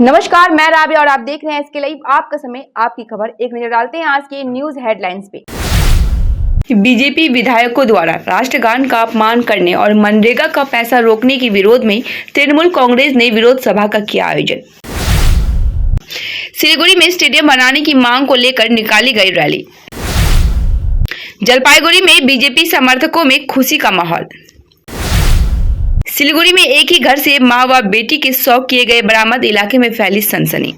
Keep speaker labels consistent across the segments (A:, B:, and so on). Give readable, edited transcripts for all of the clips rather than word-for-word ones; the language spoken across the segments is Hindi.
A: नमस्कार, मैं राबिया और आप देख रहे हैं इसके लाइव। आपका समय, आपकी खबर। एक नजर डालते हैं आज के न्यूज हेडलाइंस पे। बीजेपी विधायकों द्वारा राष्ट्रगान का अपमान करने और मनरेगा का पैसा रोकने के विरोध में तृणमूल कांग्रेस ने विरोध सभा का किया आयोजन। सिलीगुड़ी में स्टेडियम बनाने की मांग को लेकर निकाली गई रैली। जलपाईगुड़ी में बीजेपी समर्थकों में खुशी का माहौल। सिलीगुड़ी में एक ही घर से मां व बेटी के 100 किए गए बरामद, इलाके में फैली सनसनी।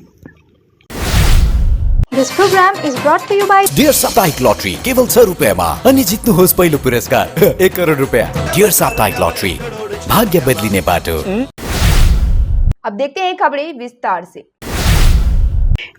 B: This program is brought to you by
C: dear साप्ताहिक लॉटरी केवल 100 रुपैयाँमा अनि जित्नुहोस् पहिलो पुरस्कार 1 करोड रुपैयाँ। डियर साप्ताहिक लॉटरी, भाग्य बदलिने बाटो।
A: अब देखते हैं खबरें विस्तार से।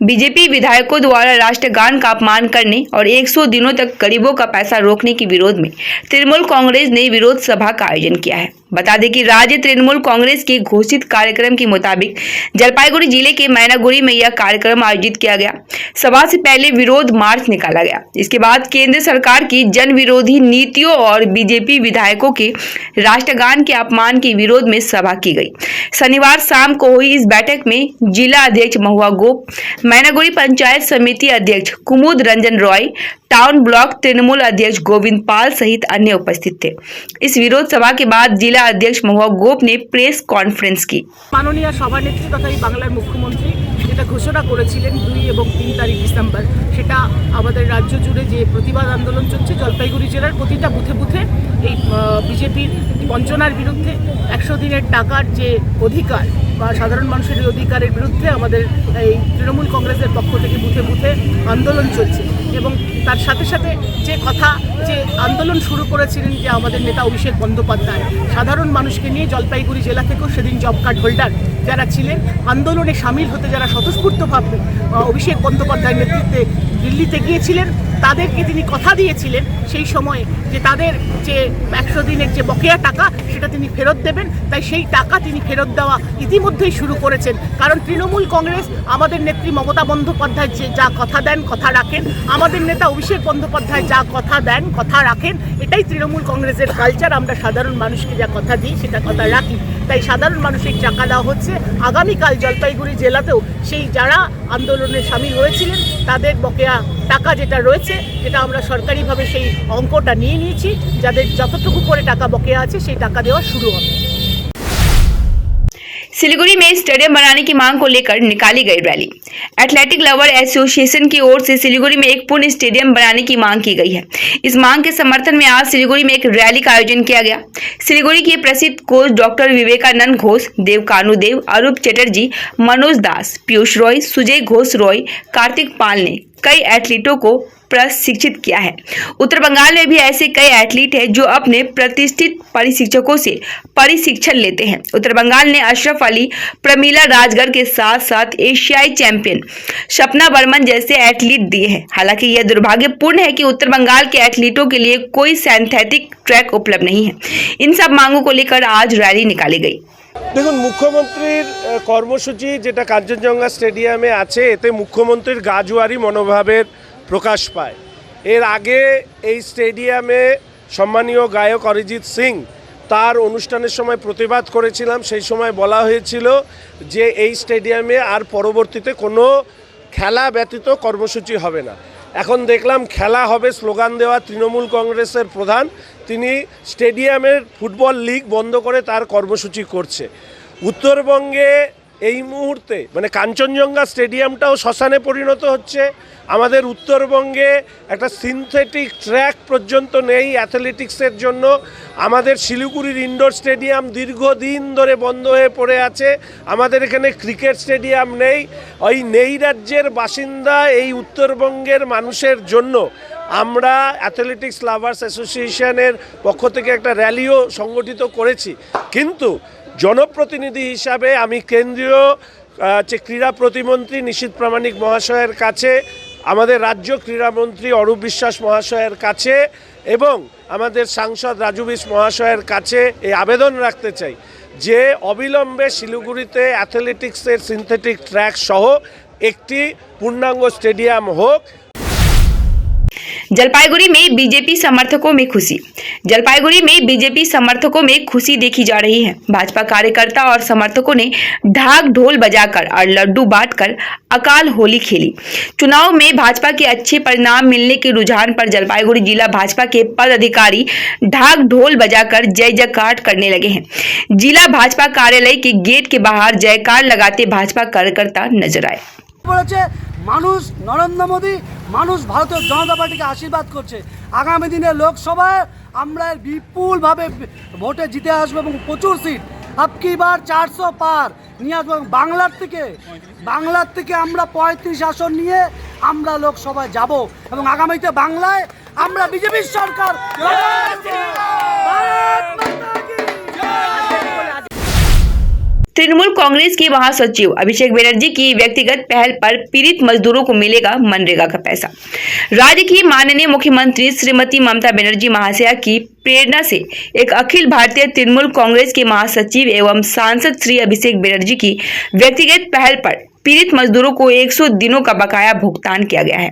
A: बीजेपी विधायकों द्वारा राष्ट्रगान का अपमान करने और 100 दिनों तक गरीबों का पैसा रोकने के विरोध में तृणमूल कांग्रेस ने विरोध सभा का आयोजन किया है। बता दें कि राज्य तृणमूल कांग्रेस के घोषित कार्यक्रम के मुताबिक जलपाईगुड़ी जिले के मैनागुड़ी में यह कार्यक्रम आयोजित किया गया। सभा से पहले विरोध मार्च निकाला गया। इसके बाद केंद्र सरकार की जन विरोधी नीतियों और बीजेपी विधायकों के राष्ट्रगान के अपमान के विरोध में सभा की गई। शनिवार शाम को हुई इस बैठक में जिला अध्यक्ष महुआ गोप, मैनागुड़ी पंचायत समिति अध्यक्ष कुमुद रंजन रॉय, टाउन ब्लॉक तृणमूल अध्यक्ष गोविंद पाल सहित अन्य उपस्थित थे। इस विरोध सभा के बाद जिला अध्यक्ष महुआ गोप ने प्रेस कॉन्फ्रेंस की।
D: माननीय सभानेत्री तथा बांगलार मुख्यमंत्री যেটা ঘোষণা করেছিলেন 2 এবং 3 তারিখ ডিসেম্বর, সেটা আমাদের রাজ্য জুড়ে যে প্রতিবাদ আন্দোলন চলছে, জলপাইগুড়ি জেলার প্রতিটা বুথে বুথে এই বিজেপির বঞ্চনার বিরুদ্ধে 100 দিনের টাকার যে অধিকার বা সাধারণ মানুষের অধিকারের বিরুদ্ধে আমাদের এই তৃণমূল কংগ্রেসের পক্ষ থেকে বুথে বুথে আন্দোলন চলছে। এবং তার সাথে সাথে যে আন্দোলন শুরু করেছিলেন যে আমাদের নেতা অভিষেক বন্দ্যোপাধ্যায়, সাধারণ মানুষকে নিয়ে জলপাইগুড়ি জেলা থেকেও সেদিন জব কার্ড হোল্ডার যারা ছিলেন, আন্দোলনে সামিল হতে যারা স্বতঃস্ফূর্তভাবে অভিষেক বন্দ্যোপাধ্যায়ের নেতৃত্বে দিল্লিতে গিয়েছিলেন, তাদেরকে তিনি কথা দিয়েছিলেন সেই সময়ে যে তাদের যে 100 দিনের যে বকেয়া টাকা সেটা তিনি ফেরত দেবেন। তাই সেই টাকা তিনি ফেরত দেওয়া ইতিমধ্যেই শুরু করেছেন। কারণ তৃণমূল কংগ্রেস, আমাদের নেত্রী মমতা বন্দ্যোপাধ্যায় যে যা কথা দেন কথা রাখেন, আমাদের নেতা অভিষেক বন্দ্যোপাধ্যায় যা কথা দেন কথা রাখেন, এটাই তৃণমূল কংগ্রেসের কালচার। আমরা সাধারণ মানুষকে যা কথা দিই সেটা কথা রাখি। তাই সাধারণ মানুষের টাকা দেওয়া হচ্ছে। আগামীকাল জলপাইগুড়ি জেলাতেও সেই যারা আন্দোলনে সামিল হয়েছিলেন তাদের বকেয়া টাকা যেটা রয়েছে, যেটা আমরা সরকারিভাবে সেই অঙ্কটা নিয়ে নিয়েছি, যাদের যতটুকু করে টাকা বকেয়া আছে সেই টাকা দেওয়া শুরু হবে।
A: सिलीगुड़ी में स्टेडियम बनाने की मांग को लेकर निकाली गई रैली। एथलेटिक लवर एसोसिएशन की ओर से सिलीगुड़ी में एक पूर्ण स्टेडियम बनाने की मांग की गई है। इस मांग के समर्थन में आज सिलीगुड़ी में एक रैली का आयोजन किया गया। सिलीगुड़ी के प्रसिद्ध कोच डॉक्टर विवेकानंद घोष, देव कानूदेव, अरूप चटर्जी, मनोज दास, पीयूष रॉय, सुजय घोष रॉय, कार्तिक पाल ने कई एथलीटों को प्रशिक्षित किया है। उत्तर बंगाल में भी ऐसे कई एथलीट हैं जो अपने प्रतिष्ठित प्रशिक्षकों से प्रशिक्षण लेते हैं। उत्तर बंगाल ने अशरफ अली, प्रमीला राजगर के साथ साथ एशियाई चैंपियन सपना बर्मन जैसे एथलीट दिए हैं। हालांकि यह दुर्भाग्यपूर्ण है कि उत्तर बंगाल के एथलीटों के लिए कोई सिंथेटिक ट्रैक उपलब्ध नहीं है। इन सब मांगों को लेकर आज रैली निकाली गई।
E: দেখুন, মুখ্যমন্ত্রীর কর্মসূচি যেটা কাঞ্চনজঙ্ঘা স্টেডিয়ামে আছে, এতে মুখ্যমন্ত্রীর গাজুয়ারি মনোভাবের প্রকাশ পায়। এর আগে এই স্টেডিয়ামে সম্মানীয় গায়ক অরিজিৎ সিং তার অনুষ্ঠানের সময় প্রতিবাদ করেছিলাম। সেই সময় বলা হয়েছিল যে এই স্টেডিয়ামে আর পরবর্তীতে কোনো খেলা ব্যতীত কর্মসূচি হবে না। এখন দেখলাম খেলা হবে স্লোগান দেওয়া তৃণমূল কংগ্রেসের প্রধান, তিনি স্টেডিয়ামের ফুটবল লিগ বন্ধ করে তার কর্মসূচি করছে। উত্তরবঙ্গে এই মুহূর্তে মানে কাঞ্চনজঙ্ঘা স্টেডিয়ামটাও শ্মশানে পরিণত হচ্ছে। আমাদের উত্তরবঙ্গে একটা সিনথেটিক ট্র্যাক পর্যন্ত নেই অ্যাথলেটিক্সের জন্য। আমাদের শিলিগুড়ির ইনডোর স্টেডিয়াম দীর্ঘদিন ধরে বন্ধ হয়ে পড়ে আছে। আমাদের এখানে ক্রিকেট স্টেডিয়াম নেই। ওই নেই রাজ্যের বাসিন্দা এই উত্তরবঙ্গের মানুষের জন্য আমরা অ্যাথলেটিক্স লাভার্স অ্যাসোসিয়েশনের পক্ষ থেকে একটা র্যালিও সংগঠিত করেছি। কিন্তু জনপ্রতিনিধি হিসাবে আমি কেন্দ্রীয় ক্রীড়া প্রতিমন্ত্রী নিশীথ প্রামাণিক মহাশয়ের কাছে, আমাদের রাজ্য ক্রীড়ামন্ত্রী অরূপ বিশ্বাস মহাশয়ের কাছে এবং আমাদের সাংসদ রাজু বিশ মহাশয়ের কাছে এই আবেদন রাখতে চাই যে অবিলম্বে শিলিগুড়িতে অ্যাথলেটিক্সের সিনথেটিক ট্র্যাক সহ একটি পূর্ণাঙ্গ স্টেডিয়াম হোক।
A: जलपाईगुड़ी में बीजेपी समर्थकों में खुशी। जलपाईगुड़ी में बीजेपी समर्थकों में खुशी देखी जा रही है। भाजपा कार्यकर्ता और समर्थकों ने ढाक ढोल बजाकर और लड्डू बांटकर अकाल होली खेली। चुनाव में भाजपा के अच्छे परिणाम मिलने के रुझान पर जलपाईगुड़ी जिला भाजपा के पदाधिकारी ढाक ढोल बजाकर जय जयकार करने लगे हैं। जिला भाजपा कार्यालय के गेट के बाहर जयकार लगाते भाजपा कार्यकर्ता नजर आए।
F: মানুষ নরেন্দ্র মোদী মানুষ ভারতীয় জনতা পার্টিকে আশীর্বাদ করছে। আগামী দিনে লোকসভায় আমরা বিপুলভাবে ভোটে জিতে আসবো এবং প্রচুর সিট আপকি বার 400 পার নিয়ে আসবো। বাংলার থেকে আমরা 35 আসন নিয়ে আমরা লোকসভায় যাব এবং আগামীতে বাংলায় আমরা বিজেপির সরকার।
A: तृणमूल कांग्रेस के महासचिव अभिषेक बनर्जी की व्यक्तिगत पहल पर पीड़ित मजदूरों को मिलेगा मनरेगा का पैसा। राज्य की माननीय मुख्यमंत्री श्रीमती ममता बनर्जी महाशया की प्रेरणा से एक अखिल भारतीय तृणमूल कांग्रेस के महासचिव एवं सांसद श्री अभिषेक बनर्जी की व्यक्तिगत पहल पर पीड़ित मजदूरों को 100 दिनों का बकाया भुगतान किया गया है।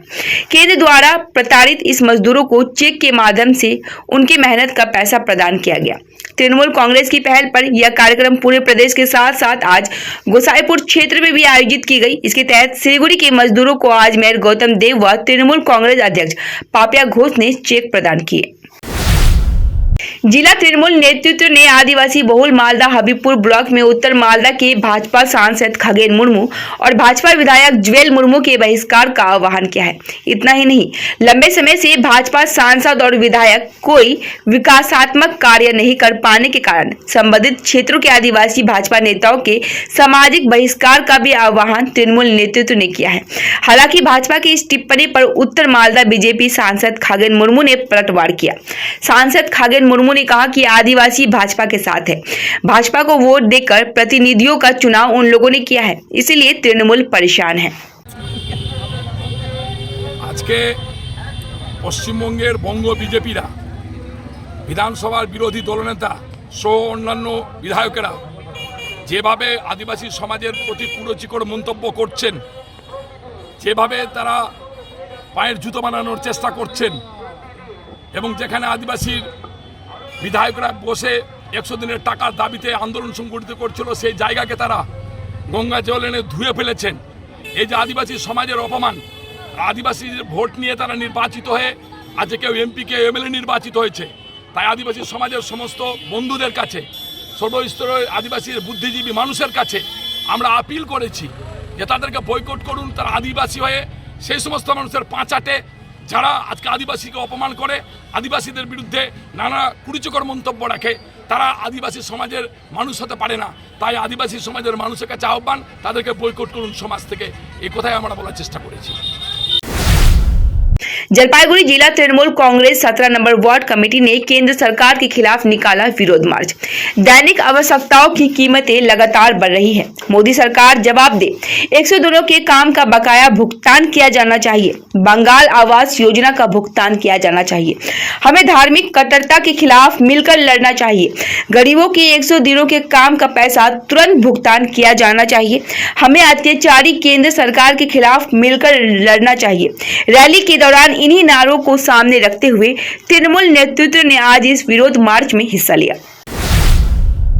A: केंद्र द्वारा प्रताड़ित इस मजदूरों को चेक के माध्यम से उनकी मेहनत का पैसा प्रदान किया गया। तृणमूल कांग्रेस की पहल पर यह कार्यक्रम पूरे प्रदेश के साथ साथ आज गोसाईपुर क्षेत्र में भी आयोजित की गई। इसके तहत सिलीगुड़ी के मजदूरों को आज मेयर गौतम देव व तृणमूल कांग्रेस अध्यक्ष पापिया घोष ने चेक प्रदान किए। जिला तृणमूल नेतृत्व ने आदिवासी बहुल मालदा हबीबपुर ब्लॉक में उत्तर मालदा के भाजपा सांसद खगेन मुर्मू और भाजपा विधायक ज्वेल मुर्मू के बहिष्कार का आह्वान किया है। इतना ही नहीं, लंबे समय से भाजपा सांसद और विधायक कोई विकासात्मक कार्य नहीं कर पाने के कारण संबंधित क्षेत्रों के आदिवासी भाजपा नेताओं के सामाजिक बहिष्कार का भी आह्वान तृणमूल नेतृत्व ने किया है। हालांकि भाजपा की इस टिप्पणी पर उत्तर मालदा बीजेपी सांसद खगेन मुर्मू ने पलटवार किया। सांसद खगेन मुर्मू ने कहा कि आदिवासी भाजपा के साथ है। भाजपा को वोट देकर प्रतिनिधियों का चुनाव उन लोगों ने किया है, इसीलिए तृणमूल परेशान है।
G: आज के পশ্চিমবঙ্গের বঙ্গ বিজেপিরা বিধানসভার বিরোধী দলনেতা সহ অন্যান্য বিধায়কেরা যেভাবে আদিবাসী সমাজের প্রতি কুরুচিকর মন্তব্য করছেন, যেভাবে তারা পায়ের জুতো বানানোর চেষ্টা করছেন এবং যেখানে আদিবাসীর বিধায়করা বসে 100 দিনের টাকার দাবিতে আন্দোলন সংগঠিত করছিল, সেই জায়গাকে তারা গঙ্গা জল এনে ধুয়ে ফেলেছেন। এই যে আদিবাসী সমাজের অপমান, আদিবাসীদের ভোট নিয়ে তারা নির্বাচিত হয়ে আজকে কেউ এমপি কে এমএলএ নির্বাচিত হয়েছে। তাই আদিবাসী সমাজের সমস্ত বন্ধুদের কাছে, সর্বস্তরের আদিবাসীর বুদ্ধিজীবী মানুষের কাছে আমরা আপিল করেছি যে তাদেরকে বয়কট করুন। তারা আদিবাসী হয়ে সেই সমস্ত মানুষের পাঁচাটে যারা আজকে আদিবাসীকে অপমান করে, আদিবাসীদের বিরুদ্ধে নানা কুরুচিকর মন্তব্য রাখে, তারা আদিবাসী সমাজের মানুষ হতে পারে না। তাই আদিবাসী সমাজের মানুষের কাছে আহ্বান, তাদেরকে বয়কট করুন সমাজ থেকে। এই কথাই আমরা বলার চেষ্টা করেছি।
A: जलपाईगुड़ी जिला Trinamool Congress 17 number ward committee ने केंद्र सरकार के खिलाफ निकाला विरोध मार्च। दैनिक आवश्यकताओं की कीमतें लगातार बढ़ रही है। मोदी सरकार जवाब दे। 100 दिनों के काम का बकाया भुगतान किया जाना चाहिए। बंगाल आवास योजना का भुगतान किया जाना चाहिए। हमें धार्मिक कट्टरता के खिलाफ मिलकर लड़ना चाहिए। गरीबों के 100 दिनों के काम का पैसा तुरंत भुगतान किया जाना चाहिए। हमें अत्याचारी केंद्र सरकार के खिलाफ मिलकर लड़ना चाहिए। रैली के दौरान इन्हीं नारों को सामने रखते हुए तृणमूल नेतृत्व ने आज इस विरोध मार्च में हिस्सा लिया।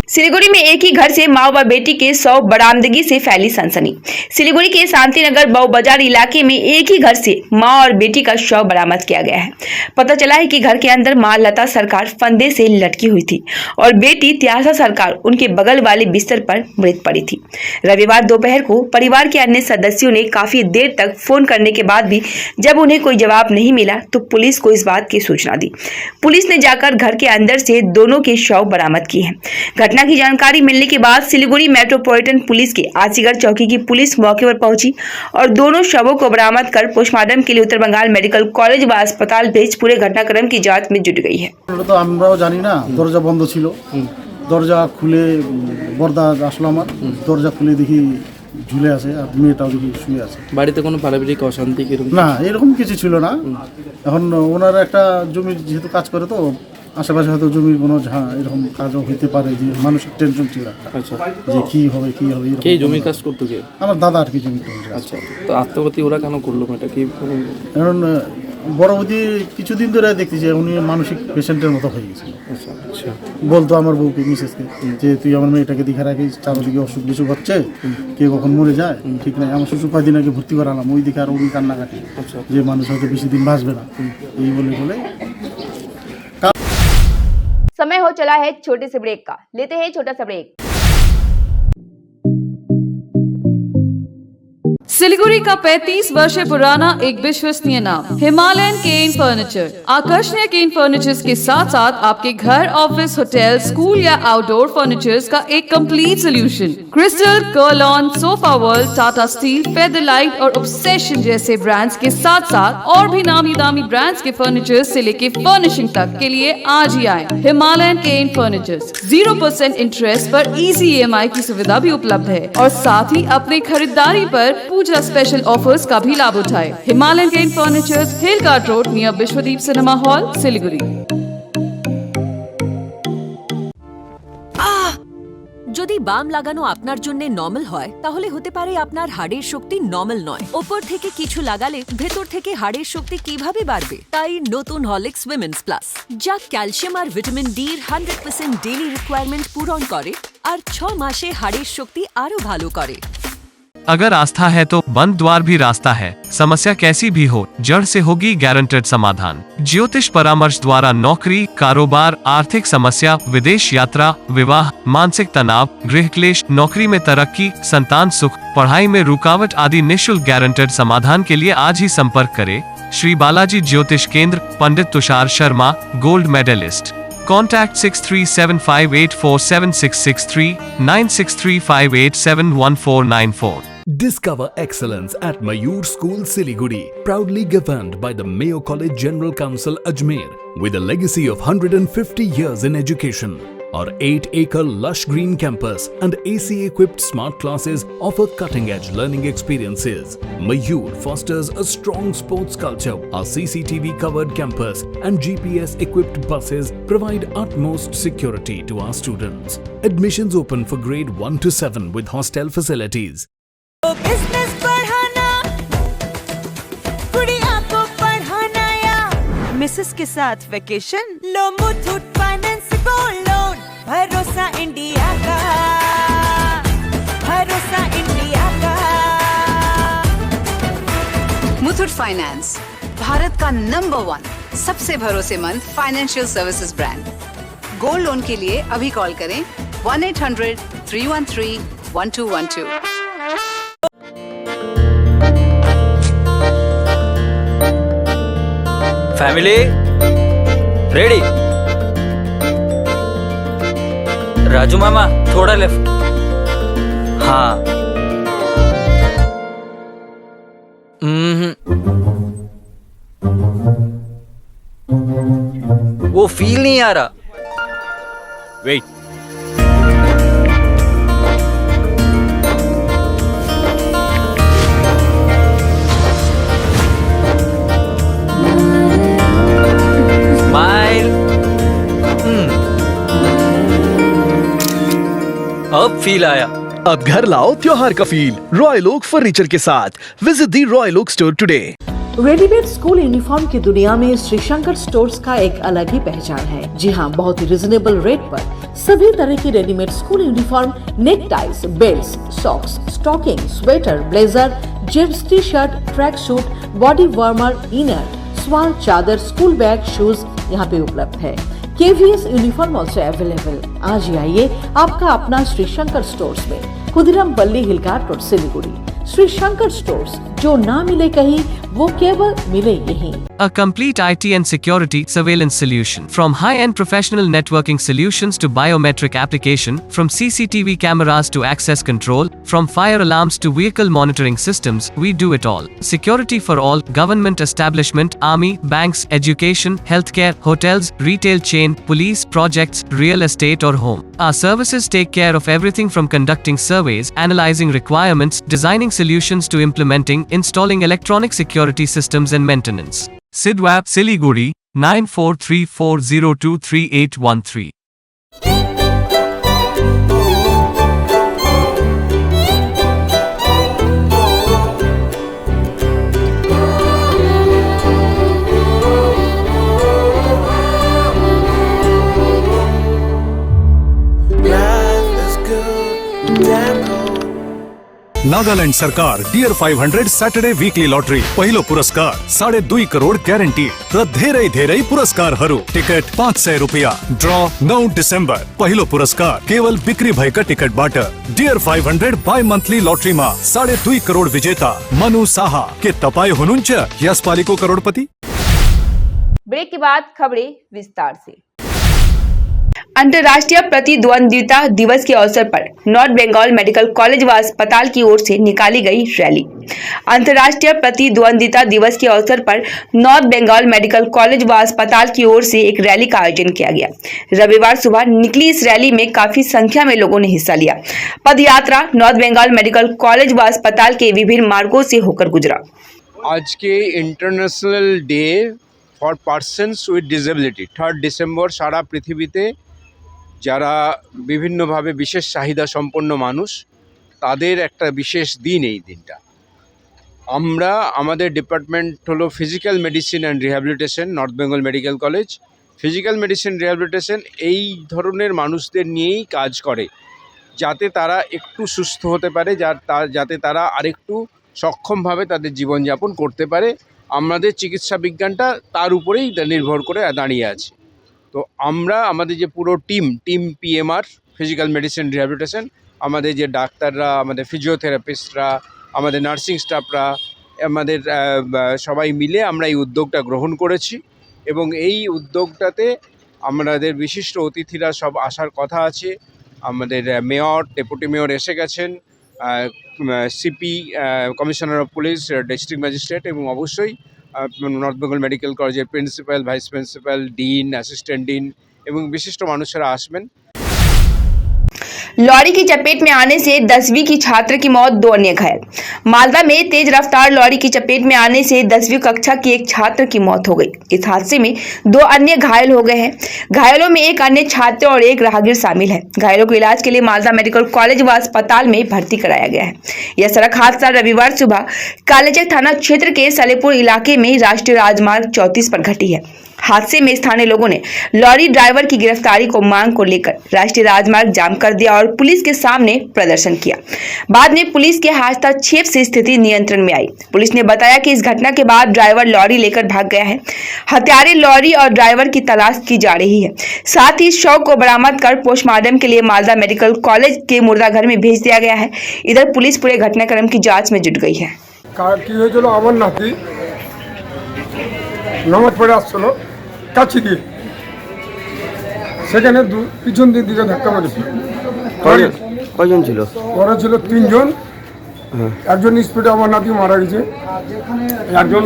A: सिलीगुड़ी में एक ही घर से मां व बेटी के शव बरामदगी से फैली सनसनी। सिलीगुड़ी के शांतिनगर बाऊ बाजार इलाके में एक ही घर से मां और बेटी का शव बरामद किया गया है। पता चला है कि घर के अंदर मां लता सरकार फंदे से लटकी हुई थी और बेटी त्यासा सरकार उनके बगल वाले बिस्तर पर मृत पड़ी थी। रविवार दोपहर को परिवार के अन्य सदस्यों ने काफी देर तक फोन करने के बाद भी जब उन्हें कोई जवाब नहीं मिला तो पुलिस को इस बात की सूचना दी। पुलिस ने जाकर घर के अंदर से दोनों के शव बरामद किए हैं। घटना की जानकारी मिलने के बाद सिलीगुड़ी मेट्रोपॉलिटन पुलिस के आसीगढ़ चौकी की पुलिस मौके पर पहुंची और दोनों शवों को बरामद कर पोस्टमार्टम के लिए उत्तर बंगाल मेडिकल कॉलेज व अस्पताल भेज पूरे घटनाक्रम की जांच में जुट गई है।
H: তো আমরাও জানি না, দরজা বন্ধ ছিল। দরজা খুলে বর্দা আসলো, আমার দরজা খুলে দেখি ঝুলে আছে আর মেয়েটাও দেখি শুয়ে আছে।
I: বাড়িতে কোনো পারিবারিক অশান্তি কিরকম?
H: না, এরকম কিছু ছিল না। এখন ওনারা একটা জমি যেহেতু কাজ করে তো আশেপাশে হয়তো জমির কোনো এরকম কাজও হইতে পারে, যে মানসিক টেনশন ছিল একটা,
I: আচ্ছা,
H: যে কি হবে এরকম।
I: কে জমি কাজ করতো কে?
H: আমার দাদা আর কি জমি টমি কাজ
I: আচ্ছা, তো আত্মঘাতী ওরা কেন করলো? এটা কি কোনো
H: কারণ বড় বৌদি কিছুদিন ধরে দেখতেছি উনি মানসিক পেশেন্টের মতো হয়ে গেছিল।
I: আচ্ছা,
H: বলতো আমার বউকে, মিসেসকে, যে তুই আমার মেয়েটাকে দেখে রাখিস, চারদিকে অসুখ বিসুখ হচ্ছে, কে কখন মরে যায় ঠিক নাই। আমার শ্বশুর কয়েকদিন আগে ভর্তি করালাম, ওই দিকে আর উনি কান্নাকাটি, যে মানুষ হয়তো বেশি দিন বাঁচবে না, এই বলে বলে।
A: समय हो चला है छोटे से ब्रेक का, लेते हैं छोटा सा ब्रेक।
J: सिलीगुड़ी का 35 वर्ष पुराना एक विश्वसनीय नाम हिमालयन केन फर्नीचर। आकर्षणीय केन फर्नीचर्स के साथ साथ आपके घर, ऑफिस, होटल, स्कूल या आउटडोर फर्नीचर्स का एक complete solution. Crystal, Kurlon, sofa world, Tata steel, featherlite और ऑब्सेशन जैसे ब्रांड्स के साथ साथ और भी नामी दामी ब्रांड्स के फर्नीचर्स से लेके फर्निशिंग तक के लिए आज ही आए हिमालयन केन फर्नीचर्स। 0% इंटरेस्ट पर इजी EMI की सुविधा भी उपलब्ध है और साथ ही अपने खरीदारी पर पूजा स्पेशल ऑफर्स का भी लाभ उठाए। Himalayan cane furnitures, hill cart road near Vishwadeep cinema hall, Siliguri.
K: যদি বাম লাগানো আপনার জন্য নরমাল হয় তাহলে হতে পারে আপনার হাড়ের শক্তি নরমাল নয়। উপর থেকে কিছু লাগালে ভেতর থেকে হাড়ের শক্তি কিভাবে বাড়বে? তাই নতুন হরলিক্স উইমেন্স প্লাস, যা ক্যালসিয়াম আর ভিটামিন ডির 100% ডেইলি রিকোয়ারমেন্ট পূরণ করে আর 6 মাসে হাড়ের শক্তি আরো ভালো করে।
L: अगर आस्था है तो बंद द्वार भी रास्ता है। समस्या कैसी भी हो, जड़ से होगी गारंटेड समाधान। ज्योतिष परामर्श द्वारा नौकरी, कारोबार, आर्थिक समस्या, विदेश यात्रा, विवाह, मानसिक तनाव, गृह क्लेश, नौकरी में तरक्की, संतान सुख, पढ़ाई में रुकावट आदि निःशुल्क गारंटेड समाधान के लिए आज ही संपर्क करें श्री बालाजी ज्योतिष केंद्र, Pandit Tushar Sharma, gold medalist. Contact 6375847663 9635871494.
C: Discover excellence at Mayur School Siliguri, proudly governed by the Mayo College General Council Ajmer, with a legacy of 150 years in education. Our 8-acre lush green campus and AC-equipped smart classes offer cutting-edge learning experiences. Mayur fosters a strong sports culture. Our CCTV-covered campus and GPS-equipped buses provide utmost security to our students. Admissions open for grade 1 to 7 with hostel facilities.
K: Business बढ़ाना, गुड़िया को पढ़ाना या मिसेस के साथ वेकेशन, लो मुथूट फाइनेंस गोल्ड लोन। भरोसा इंडिया का, भरोसा इंडिया का।
M: मुथूट फाइनेंस, भारत का नंबर 1 सबसे भरोसेमंद financial services brand. Gold loan के लिए अभी कॉल करें 1-800-313-1212।
N: Family ready? राजू मामा थोड़ा लेफ्ट। हाँ, वो फील नहीं आ रहा। वेट, अब फील आया।
O: अब घर लाओ त्योहार का फील रॉयल ओक फर्नीचर के साथ। Visit the Royal Oak store today.
P: Readymade school uniform की दुनिया में श्री शंकर स्टोर्स का एक अलग ही पहचान है। जी हाँ, बहुत ही रिजनेबल रेट पर सभी तरह की readymade school uniform, neck ties, belt, socks, stocking, sweater, blazer, gents T shirt, track suit, body warmer, inner, स्वाल, चादर, स्कूल बैग, शूज यहाँ पे उपलब्ध है। KVS uniform also available. आज ही आइए आपका अपना श्री शंकर स्टोर्स में, खुदीराम पल्ली हिलकाट रोड, सिलीगुड़ी। श्री शंकर स्टोर्स, जो ना मिले कहीं वो केवल मिले यहीं।
L: A complete IT and security surveillance solution. From high-end professional networking solutions to biometric application, from CCTV cameras to access control, from fire alarms to vehicle monitoring systems, we do it all. Security for all, government establishment, army, banks, education, healthcare, hotels, retail chain, police, projects, real estate or home. Our services take care of everything from conducting surveys, analyzing requirements, designing solutions to implementing, installing electronic security systems and maintenance. Sidwap, Siliguri, 9434023813.
O: Nagaland सरकार डियर 500 सैटरडे वीकली लॉटरी पहिलो पुरस्कार 2.5 करोड़ ग्यारेंटी र धेरै धेरै पुरस्कारहरू टिकट 500 रुपैयाँ ड्र 9 डिसेम्बर पहिलो पुरस्कार केवल बिक्री भएका टिकटबाट डियर 500 बाई मन्थली लॉटरीमा 2.5 करोड़ विजेता मनु साहा के तपाईँ हुनुहुन्छ यसपालिको करोड़पति।
A: ब्रेक के बाद खबरें विस्तार से। अंतर्राष्ट्रीय प्रतिद्वंद्विता दिवस के अवसर पर नॉर्थ बंगाल मेडिकल कॉलेज व अस्पताल की ओर से निकाली गई रैली। अंतर्राष्ट्रीय प्रतिद्वंद्विता दिवस के अवसर पर नॉर्थ बंगाल मेडिकल कॉलेज व अस्पताल की ओर से एक रैली का आयोजन किया गया। रविवार सुबह निकली इस रैली में काफी संख्या में लोगों ने हिस्सा लिया। पदयात्रा नॉर्थ बंगाल मेडिकल कॉलेज व अस्पताल के विभिन्न मार्गों से होकर गुजरा।
Q: आज के international day for persons with disability 3 ডিসেম্বর সারা পৃথিবীতে যারা বিভিন্নভাবে বিশেষ চাহিদা সম্পন্ন মানুষ তাদের একটা বিশেষ দিন এই দিনটা। আমরা আমাদের ডিপার্টমেন্ট হলো physical medicine and rehabilitation north Bengal medical college. Physical medicine rehabilitation এই ধরনের মানুষদের নিয়েই কাজ করে যাতে তারা একটু সুস্থ হতে পারে, যাতে তারা আরেকটু সক্ষমভাবে তাদের জীবনযাপন করতে পারে। আমাদের চিকিৎসা বিজ্ঞানটা তার উপরেই নির্ভর করে দাঁড়িয়ে আছে। তো আমরা আমাদের যে পুরো team PMR physical medicine rehabilitation, আমাদের যে ডাক্তাররা, আমাদের ফিজিওথেরাপিস্টরা, আমাদের নার্সিং স্টাফরা, আমাদের সবাই মিলে আমরা এই উদ্যোগটা গ্রহণ করেছি এবং এই উদ্যোগটাতে আমাদের বিশিষ্ট অতিথিরা সব আসার কথা আছে। আমাদের মেয়র, ডেপুটি মেয়র এসে গেছেন, CP, commissioner of police, district magistrate এবং অবশ্যই নর্থ বেঙ্গল মেডিকেল কলেজের principal, vice principal, dean, assistant dean এবং বিশিষ্ট মানুষেরা আসবেন।
A: लॉरी की चपेट में आने से 10वीं की छात्र की मौत, 2 अन्य घायल। मालदा में तेज रफ्तार लॉरी की चपेट में आने से 10वीं कक्षा की एक छात्र की मौत हो गई। इस हादसे में 2 अन्य घायल हो गए हैं। घायलों में एक अन्य छात्र और एक राहगीर शामिल है। घायलों को इलाज के लिए मालदा मेडिकल कॉलेज व अस्पताल में भर्ती कराया गया है। यह सड़क हादसा रविवार सुबह कालेचक थाना क्षेत्र के सलेपुर इलाके में राष्ट्रीय राजमार्ग 34 पर घटी है। हादसे में स्थानीय लोगों ने लॉरी ड्राइवर की गिरफ्तारी को मांग को लेकर राष्ट्रीय राजमार्ग जाम कर दिया और पुलिस के सामने प्रदर्शन किया। बाद में पुलिस के हस्तक्षेप से स्थिति नियंत्रण में आई। पुलिस ने बताया कि इस घटना के बाद ड्राइवर लॉरी लेकर भाग गया है। हत्यारे लॉरी और ड्राइवर की तलाश की जा रही है। साथ ही शव को बरामद कर पोस्टमार्टम के लिए मालदा मेडिकल कॉलेज के मुर्दाघर में भेज दिया गया है। इधर पुलिस पूरे घटनाक्रम की जाँच में जुट गई है।
R: নামাজ পড়ে আসছিল কাছে দিয়ে সেখানে পিছন দিকে ধাক্কা মেরেছিল।
S: কয়জন ছিল?
R: ওরা ছিল 3 জন। একজন স্পিডে আমার নাতি মারা গেছে, একজন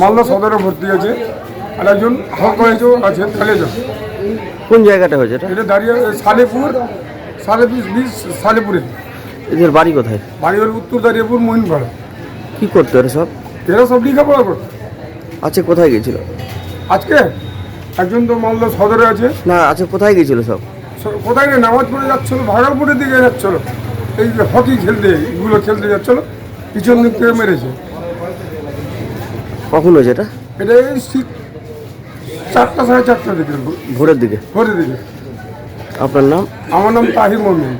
R: মালদা সদরে ভর্তি আছে, আর একজন হালকা হয়েছেও আছে থালেজা।
S: কোন জায়গাটা হয়েছে
R: এটা দাঁড়িয়ে সালেপুরে।
S: এদের বাড়ি কোথায়?
R: বাড়ি হল উত্তর দাঁড়িয়েপুর মহিনপাড়া।
S: কি করতো এরা সব?
R: এরা সব লেখাপড়া করতো।
S: আচ্ছা, কোথায় গেছিল
R: আজকে? একজন তো মালদা সদরে আছে।
S: না, আচ্ছা কোথায় গেছিল সব?
R: কোথায় না, নামাজ পড়ে যাচ্ছিল, ভাগলপুরের দিকে যাচ্ছিল, এই যে হকি খেলতে যাচ্ছিল, পিছন দিক থেকে মেরেছে।
S: কখন হয়েছে এটা?
R: এটা এই 4টা 4:30 দিকে,
S: ভোরের দিকে। আপনার নাম?
R: আমার নাম তাহির মোহাম্মদ।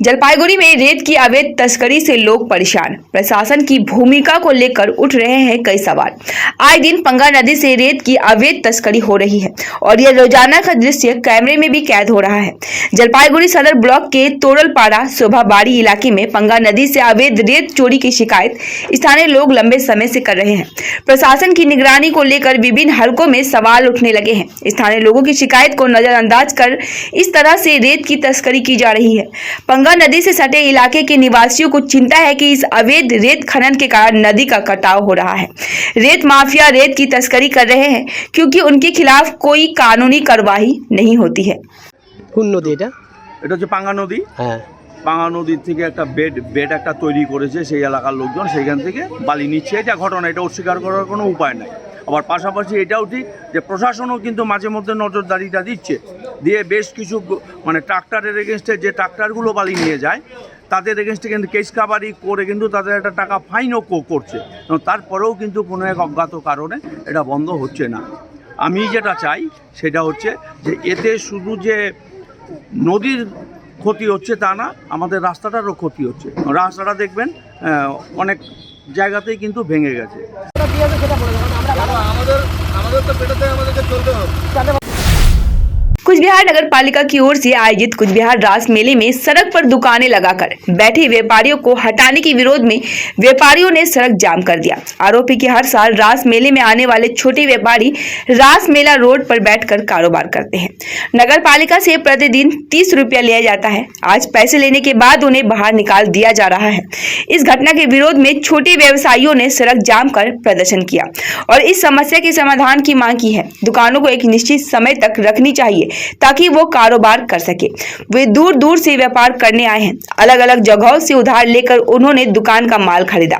A: जलपाईगुड़ी में रेत की अवैध तस्करी से लोग परेशान। प्रशासन की भूमिका को लेकर उठ रहे हैं कई सवाल। आए दिन पंगा नदी से रेत की अवैध तस्करी हो रही है और यह रोजाना का दृश्य कैमरे में भी कैद हो रहा है। जलपाईगुड़ी सदर ब्लॉक के तोरलपाड़ा शोभाबाड़ी इलाके में पंगा नदी से अवैध रेत चोरी की शिकायत स्थानीय लोग लंबे समय से कर रहे हैं। प्रशासन की निगरानी को लेकर विभिन्न हलकों में सवाल उठने लगे हैं। स्थानीय लोगों की शिकायत को नजरअंदाज कर इस तरह से रेत की तस्करी की जा रही है। पंगा नदी से सटे इलाके के निवासियों को चिंता है कि इस अवैध रेत खनन के कारण नदी का कटाव हो रहा है। रेत माफिया रेत की तस्करी कर रहे हैं क्योंकि उनके खिलाफ कोई कानूनी कार्रवाई नहीं होती है।
S: কোন নদী এটা?
H: এটা হচ্ছে পাঙ্গা নদী।
S: হ্যাঁ।
T: বাংলা নদীর থেকে একটা বেড একটা তৈরি করেছে সেই এলাকার লোকজন, সেইখান থেকে বালি নিচ্ছে। এটা ঘটনা, এটা অস্বীকার করার কোনো উপায় নাই। আবার পাশাপাশি এটাও ঠিক যে প্রশাসনও কিন্তু মাঝে মধ্যে নজরদারিটা দিচ্ছে, দিয়ে বেশ কিছু মানে ট্রাক্টরের এগেনস্টে যে ট্রাক্টরগুলো বালি নিয়ে যায় তাদের এগেনস্টে কিন্তু কেস কাভারি করে কিন্তু তাদের একটা টাকা ফাইনও করছে, তারপরেও কিন্তু কোনো এক অজ্ঞাত কারণে এটা বন্ধ হচ্ছে না। আমি যেটা চাই সেটা হচ্ছে যে এতে শুধু যে নদীর ক্ষতি হচ্ছে তা না, আমাদের রাস্তাটারও ক্ষতি হচ্ছে। রাস্তাটা দেখবেন অনেক জায়গাতেই কিন্তু ভেঙে গেছে।
A: कुछ बिहार नगर पालिका की ओर से आयोजित कुछ बिहार रास मेले में सड़क पर दुकानें लगाकर बैठे व्यापारियों को हटाने के विरोध में व्यापारियों ने सड़क जाम कर दिया। आरोप है कि हर साल रास मेले में आने वाले छोटे व्यापारी रास मेला रोड पर बैठकर कारोबार करते हैं। नगर पालिका से प्रतिदिन 30 रुपया लिया जाता है। आज पैसे लेने के बाद उन्हें बाहर निकाल दिया जा रहा है। इस घटना के विरोध में छोटे व्यवसायियों ने सड़क जाम कर प्रदर्शन किया और इस समस्या के समाधान की मांग की है। दुकानों को एक निश्चित समय तक रखनी चाहिए ताकि वो कारोबार कर सके। वे दूर दूर से व्यापार करने आए हैं। अलग अलग जगहों से उधार लेकर उन्होंने दुकान का माल खरीदा।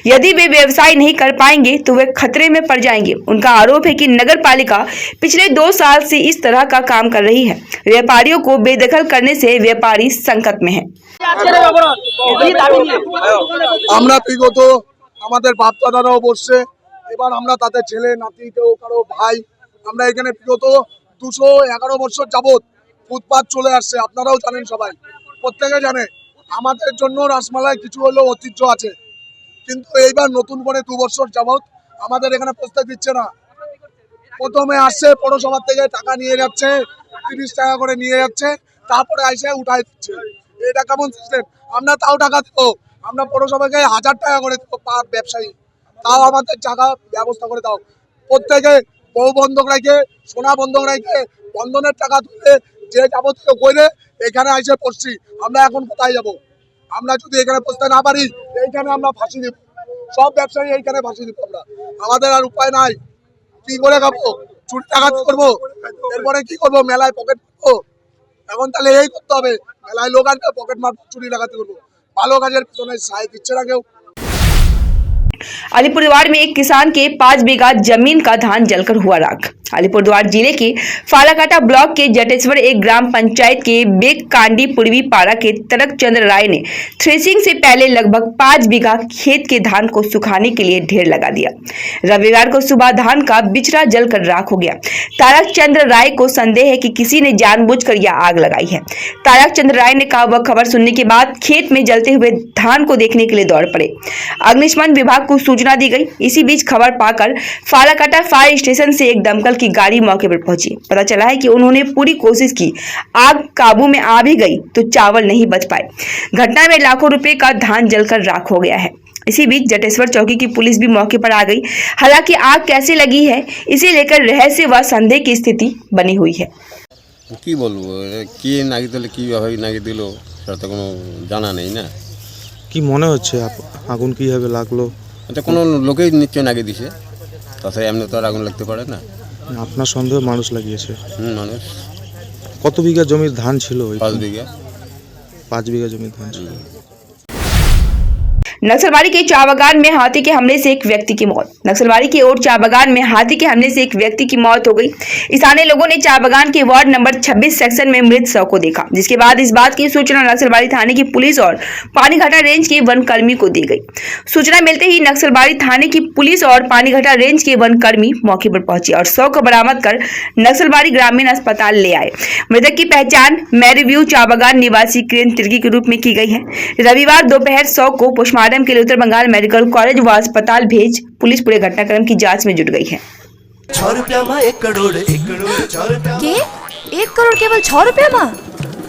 A: यदि वे व्यवसाय नहीं कर पाएंगे तो वे खतरे में पड़ जाएंगे। उनका आरोप है कि नगर पालिका पिछले 2 साल से इस तरह का काम कर रही है। व्यापारियों को बेदखल करने से व्यापारी संकट में है।
F: আমরা বিগত আমাদের বাপদাদারাও বসছে, এবার আমরা তাদের ছেলে নাতি কেউ কারো ভাই, আমরা এখানে বিগত 211 বছর যাবত ফুটপাত চলে আসছে। আপনারাও জানেন, সবাই প্রত্যেকে জানে আমাদের জন্য রাসমালায় কিছু হলেও ঐতিহ্য আছে, কিন্তু এইবার নতুন করে 2 বছর যাবত আমাদের এখানে প্রস্তাব দিচ্ছে না। প্রথমে আসছে পৌরসভা থেকে টাকা নিয়ে যাচ্ছে, 30 টাকা করে নিয়ে যাচ্ছে, তারপরে এসে উঠাই দিচ্ছে। এটা কেমন সিস্টেম? আমরা তাও টাকা দেবো, আমরা পৌরসভাকে 1000 টাকা করে দেবো পার ব্যবসায়ী, তাও আমাদের জায়গা ব্যবস্থা করে দাও। প্রত্যেকে বউ বন্ধক রেখে, সোনা বন্ধক রেখে, বন্ধনের টাকা তুলে যে যাবতীয় করে এখানে এসে পড়ছি। আমরা এখন কোথায় যাব? আমরা যদি এখানে বসতে না পারি, এইখানে আমরা ফাঁসি দিব, সব ব্যবসায়ী এইখানে ফাঁসি দিব। আমরা আমাদের আর উপায় নাই, কি করে খাবো? চুরি টাকাতে করবো, এরপরে কি করবো? মেলায় পকেট মারবো? এখন তাহলে এই করতে হবে, মেলায় লোক আসবে, পকেট মারবো, চুরি টাকাতে করবো। ভালো কাজের পিছনে সাহায্য দিচ্ছে না কেউ।
A: अलीपुरद्वार में एक किसान के 5 बीघा जमीन का धान जलकर हुआ राख। अलीपुरद्वार जिले के फालाकाटा ब्लॉक के जटेश्वर एक ग्राम पंचायत के बेगकांडी पूर्वी पारा के तरक चंद्र राय ने थ्रेसिंग से पहले लगभग 5 बीघा खेत के धान को सुखाने के लिए ढेर लगा दिया। रविवार को सुबह धान का बिचड़ा जलकर राख हो गया। तारक चंद्र राय को संदेह है कि किसी ने जानबूझकर यह आग लगाई है। तारक चंद्र राय ने कहा वह खबर सुनने के बाद खेत में जलते हुए धान को देखने के लिए दौड़ पड़े। अग्निशमन विभाग को सूचना दी गई। इसी बीच खबर पाकर फालाकाटा फायर स्टेशन से एक दमकल की गाड़ी मौके पर पहुंची। पता चला है कि उन्होंने पूरी कोशिश की, आग काबू में आ भी गई तो चावल नहीं बच पाए। घटना में लाखों रुपए का धान जलकर राख हो गया है। इसी बीच जटेश्वर चौकी की पुलिस भी मौके पर आ गई। हालांकि आग कैसे लगी है इसे लेकर रहस्य व संदेह की स्थिति बनी हुई है।
U: কি বলবো, কি নাগি দিল, কিভাবে নাগি দিল সেটা তো কোনো জানা নেই না।
I: কি মনে হচ্ছে আগুন কিভাবে লাগলো?
U: এটা কোনো লোকেই নিশ্চয় নাগি দিছে, তাছাড়া এমনি তো আর আগুন লাগতে পারে না।
I: আপনার সন্দেহ মানুষ লাগিয়েছে?
U: মানুষ।
I: কত বিঘা জমির ধান ছিল?
U: 5 বিঘা।
I: 5 বিঘা জমির ধান ছিল।
A: नक्सलबाड़ी के चाबागान में हाथी के हमले से एक व्यक्ति की मौत। नक्सलबाड़ी के ओर चाबागान में हाथी के हमले से एक व्यक्ति की मौत हो गई। स्थानीय लोगों ने चाबागान के वार्ड नंबर 26 सेक्शन में मृत शव को देखा, जिसके बाद इस बात की सूचना नक्सलबाड़ी थाने की पुलिस और पानीघाटा रेंज के वनकर्मी को दी गई। सूचना मिलते ही नक्सलबाड़ी थाने की पुलिस और पानीघाटा रेंज के वनकर्मी मौके पर पहुंचे और शव को बरामद कर नक्सलबाड़ी ग्रामीण अस्पताल ले आए। मृतक की पहचान मैरीव्यू चाबागान निवासी क्रेन तिर्की के रूप में की गई है। रविवार दोपहर शव को पोस्टमार्टम के लिए उत्तर बंगाल मेडिकल कॉलेज व अस्पताल भेज पुलिस पूरे घटनाक्रम की जांच में जुट गई है।
V: 6 रुपया में 1 करोड़ 1 करोड़ 6 रुपया
B: के 1 करोड़ केवल 6 रुपया में?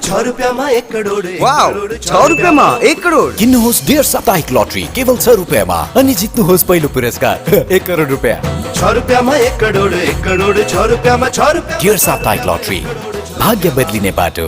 V: 6 रुपया में 1 करोड़
N: वाव 6 रुपया में 1 करोड किन्नुहोस् डेढ साप्ताहिक लटरी केवल 6 रुपयामा अनि जित्नुहोस् पहिलो पुरस्कार 1 करोड रुपया।
V: 6 रुपया में 1 करोड़ 6 रुपया में 6 रुपया
N: डेढ साप्ताहिक लटरी भाग्य बदलिने बाटो।